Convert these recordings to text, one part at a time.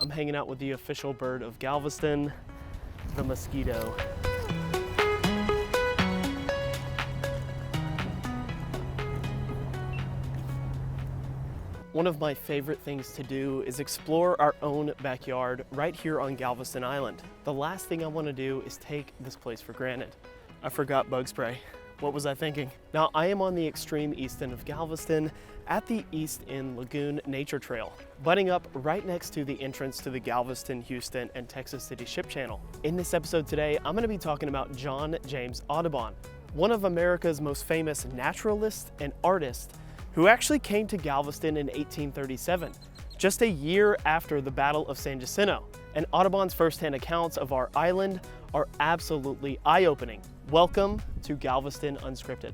I'm hanging out with the official bird of Galveston, the mosquito. One of my favorite things to do is explore our own backyard right here on Galveston Island. The last thing I want to do is take this place for granted. I forgot bug spray. What was I thinking? Now, I am on the extreme east end of Galveston at the East End Lagoon Nature Trail, butting up right next to the entrance to the Galveston, Houston, and Texas City Ship Channel. In this episode today, I'm going to be talking about John James Audubon, one of America's most famous naturalists and artists who actually came to Galveston in 1837, just a year after the Battle of San Jacinto. And Audubon's firsthand accounts of our island are absolutely eye-opening. Welcome to Galveston Unscripted.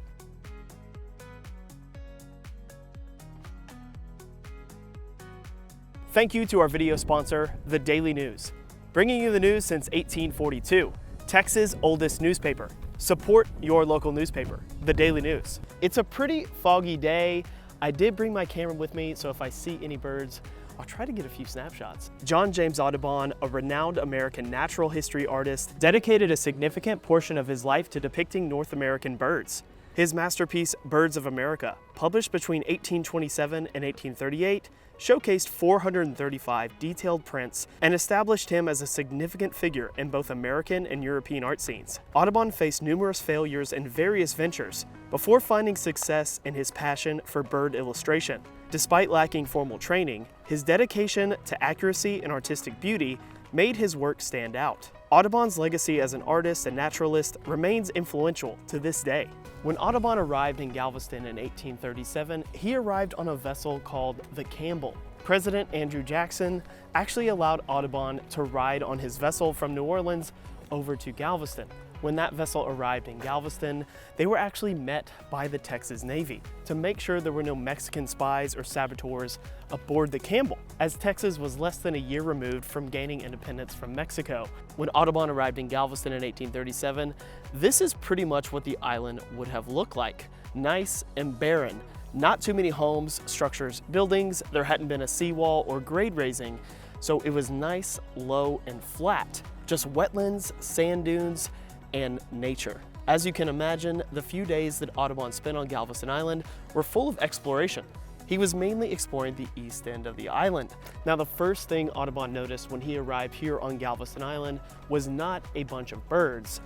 Thank you to our video sponsor, The Daily News, bringing you the news since 1842, Texas' oldest newspaper. Support your local newspaper, The Daily News. It's a pretty foggy day. I did bring my camera with me, so if I see any birds, I'll try to get a few snapshots. John James Audubon, a renowned American natural history artist, dedicated a significant portion of his life to depicting North American birds. His masterpiece, Birds of America, published between 1827 and 1838, showcased 435 detailed prints and established him as a significant figure in both American and European art scenes. Audubon faced numerous failures in various ventures before finding success in his passion for bird illustration. Despite lacking formal training, his dedication to accuracy and artistic beauty made his work stand out. Audubon's legacy as an artist and naturalist remains influential to this day. When Audubon arrived in Galveston in 1837, he arrived on a vessel called the Campbell. President Andrew Jackson actually allowed Audubon to ride on his vessel from New Orleans over to Galveston. When that vessel arrived in Galveston, they were actually met by the Texas Navy to make sure there were no Mexican spies or saboteurs aboard the Campbell, as Texas was less than a year removed from gaining independence from Mexico. When Audubon arrived in Galveston in 1837, this is pretty much what the island would have looked like. Nice and barren. Not too many homes, structures, buildings. There hadn't been a seawall or grade raising, so it was nice, low, and flat. Just wetlands, sand dunes, and nature. As you can imagine, the few days that Audubon spent on Galveston Island were full of exploration. He was mainly exploring the east end of the island. Now, the first thing Audubon noticed when he arrived here on Galveston Island was not a bunch of birds,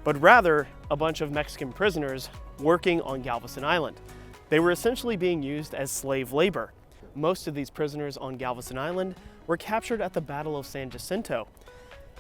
but rather a bunch of Mexican prisoners working on Galveston Island. They were essentially being used as slave labor. Most of these prisoners on Galveston Island were captured at the Battle of San Jacinto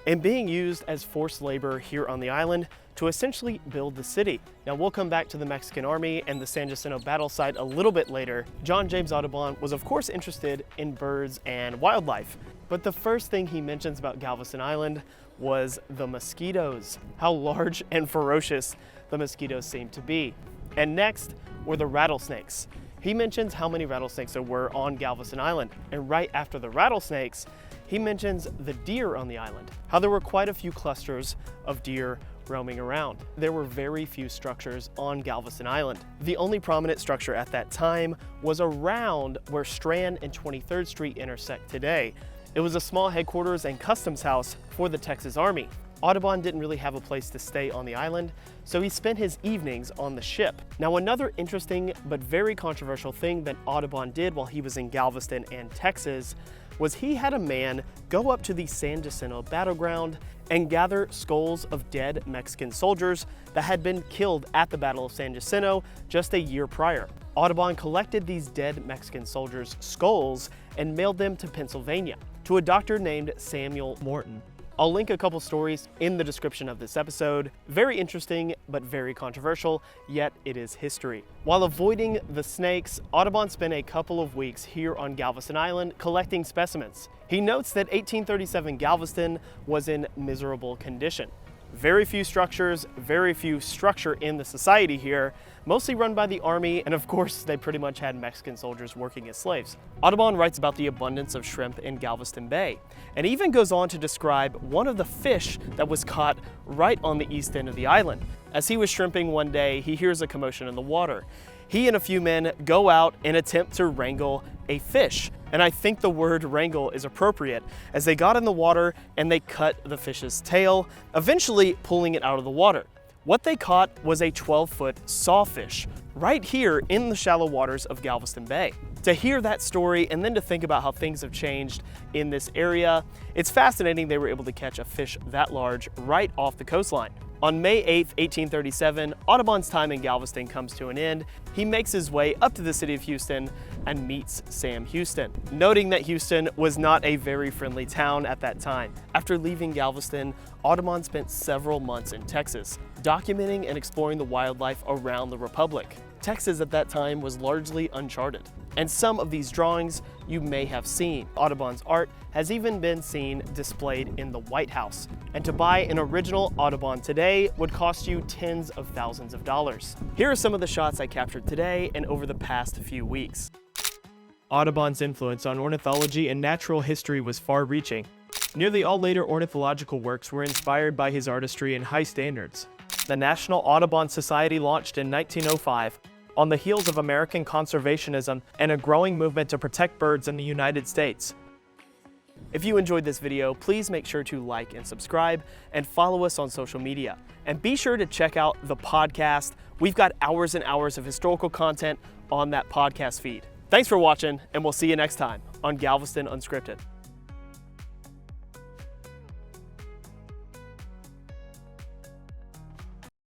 and being used as forced labor here on the island to essentially build the city. Now, we'll come back to the Mexican Army and the San Jacinto battle site a little bit later. John James Audubon was of course interested in birds and wildlife, but the first thing he mentions about Galveston Island was the mosquitoes, how large and ferocious the mosquitoes seemed to be. And next were the rattlesnakes. He mentions how many rattlesnakes there were on Galveston Island, and right after the rattlesnakes, he mentions the deer on the island, how there were quite a few clusters of deer roaming around. There were very few structures on Galveston Island. The only prominent structure at that time was around where Strand and 23rd Street intersect today. It was a small headquarters and customs house for the Texas Army. Audubon didn't really have a place to stay on the island, so he spent his evenings on the ship. Now, another interesting but very controversial thing that Audubon did while he was in Galveston and Texas was he had a man go up to the San Jacinto battleground and gather skulls of dead Mexican soldiers that had been killed at the Battle of San Jacinto just a year prior. Audubon collected these dead Mexican soldiers' skulls and mailed them to Pennsylvania to a doctor named Samuel Morton. I'll link a couple stories in the description of this episode. Very interesting, but very controversial, yet it is history. While avoiding the snakes, Audubon spent a couple of weeks here on Galveston Island collecting specimens. He notes that 1837 Galveston was in miserable condition. Very few structures, very few structure in the society here, mostly run by the army, and of course they pretty much had Mexican soldiers working as slaves. Audubon writes about the abundance of shrimp in Galveston Bay, and even goes on to describe one of the fish that was caught right on the east end of the island. As he was shrimping one day, he hears a commotion in the water. he and a few men go out and attempt to wrangle a fish. And I think the word wrangle is appropriate, as they got in the water and they cut the fish's tail, eventually pulling it out of the water. What they caught was a 12-foot sawfish, right here in the shallow waters of Galveston Bay. To hear that story and then to think about how things have changed in this area, it's fascinating they were able to catch a fish that large right off the coastline. On May 8, 1837, Audubon's time in Galveston comes to an end. He makes his way up to the city of Houston and meets Sam Houston, noting that Houston was not a very friendly town at that time. After leaving Galveston, Audubon spent several months in Texas, documenting and exploring the wildlife around the Republic. Texas at that time was largely uncharted, and some of these drawings you may have seen. Audubon's art has even been seen displayed in the White House, and to buy an original Audubon today would cost you tens of thousands of dollars. Here are some of the shots I captured today and over the past few weeks. Audubon's influence on ornithology and natural history was far-reaching. Nearly all later ornithological works were inspired by his artistry and high standards. The National Audubon Society launched in 1905 on the heels of American conservationism and a growing movement to protect birds in the United States. If you enjoyed this video, please make sure to like and subscribe and follow us on social media. And be sure to check out the podcast. We've got hours and hours of historical content on that podcast feed. Thanks for watching, and we'll see you next time on Galveston Unscripted.